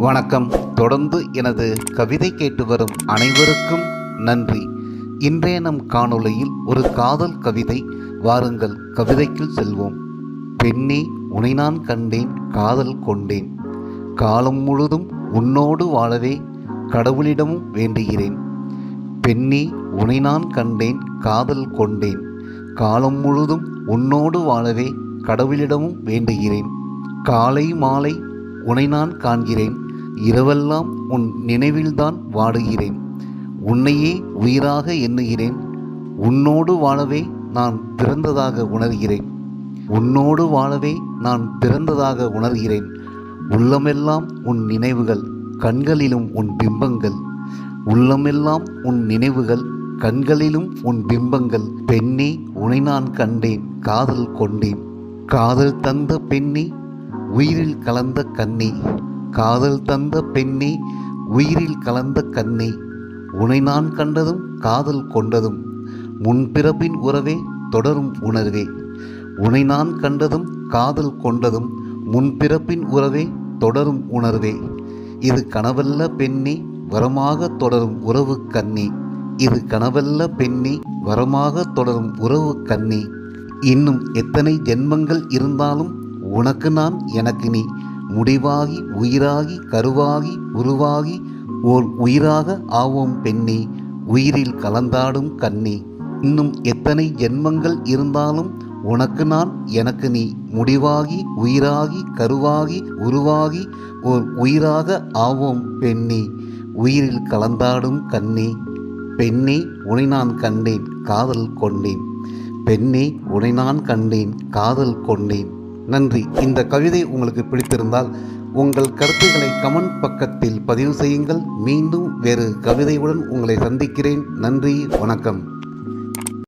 வணக்கம். தொடர்ந்து எனது கவிதை கேட்டு வரும் அனைவருக்கும் நன்றி. இன்றைய நம் காணொளியில் ஒரு காதல் கவிதை. வாருங்கள் கவிதைக்குள் செல்வோம். பெண்ணே, உனை நான் கண்டேன், காதல் கொண்டேன். காலம் முழுதும் உன்னோடு வாழவே கடவுளிடமும் வேண்டுகிறேன். பெண்ணே, உனை நான் கண்டேன், காதல் கொண்டேன். காலம் முழுதும் உன்னோடு வாழவே கடவுளிடமும் வேண்டுகிறேன். காலை மாலை உனை நான் காண்கிறேன், இரவெல்லாம் உன் நினைவில்தான் வாடுகிறேன். உன்னையே உயிராக எண்ணுகிறேன். உன்னோடு வாழவே நான் பிறந்ததாக உணர்கிறேன். உன்னோடு வாழவே நான் பிறந்ததாக உணர்கிறேன். உள்ளமெல்லாம் உன் நினைவுகள், கண்களிலும் உன் பிம்பங்கள். உள்ளமெல்லாம் உன் நினைவுகள், கண்களிலும் உன் பிம்பங்கள். பெண்ணே, உனை நான் கண்டேன், காதல் கொண்டேன். காதல் தந்த பெண்ணே, உயிரில் கலந்த கண்ணே. காதல் தந்த பெண்ணே, உயிரில் கலந்த கண்ணே. உனை நான் கண்டதும் காதல் கொண்டதும் முன்பிறப்பின் உறவே தொடரும் உணர்வே. உனை நான் கண்டதும் காதல் கொண்டதும் முன்பிறப்பின் உறவே தொடரும் உணர்வே. இது கனவல்ல பெண்ணே, வரமாக தொடரும் உறவு கண்ணே. இது கனவல்ல பெண்ணே, வரமாக தொடரும் உறவு கண்ணே. இன்னும் எத்தனை ஜென்மங்கள் இருந்தாலும் உனக்கு நான், எனக்கு நீ. முடிவாகி உயிராகி கருவாகி உருவாகி ஓர் உயிராக ஆவோம் பெண்ணே, உயிரில் கலந்தாடும் கண்ணே. இன்னும் எத்தனை ஜென்மங்கள் இருந்தாலும் உனக்கு நான், எனக்கு நீ. முடிவாகி உயிராகி கருவாகி உருவாகி ஓர் உயிராக ஆவோம் பெண்ணே, உயிரில் கலந்தாடும் கண்ணே. பெண்ணே, உனை நான் கண்டேன், காதல் கொண்டேன். பெண்ணே, உனை நான் கண்டேன், காதல் கொண்டேன். நன்றி. இந்த கவிதை உங்களுக்கு பிடித்திருந்தால் உங்கள் கருத்துக்களை கமெண்ட் பக்கத்தில் பதிவு செய்யுங்கள். மீண்டும் வேறு கவிதையுடன் உங்களை சந்திக்கிறேன். நன்றி, வணக்கம்.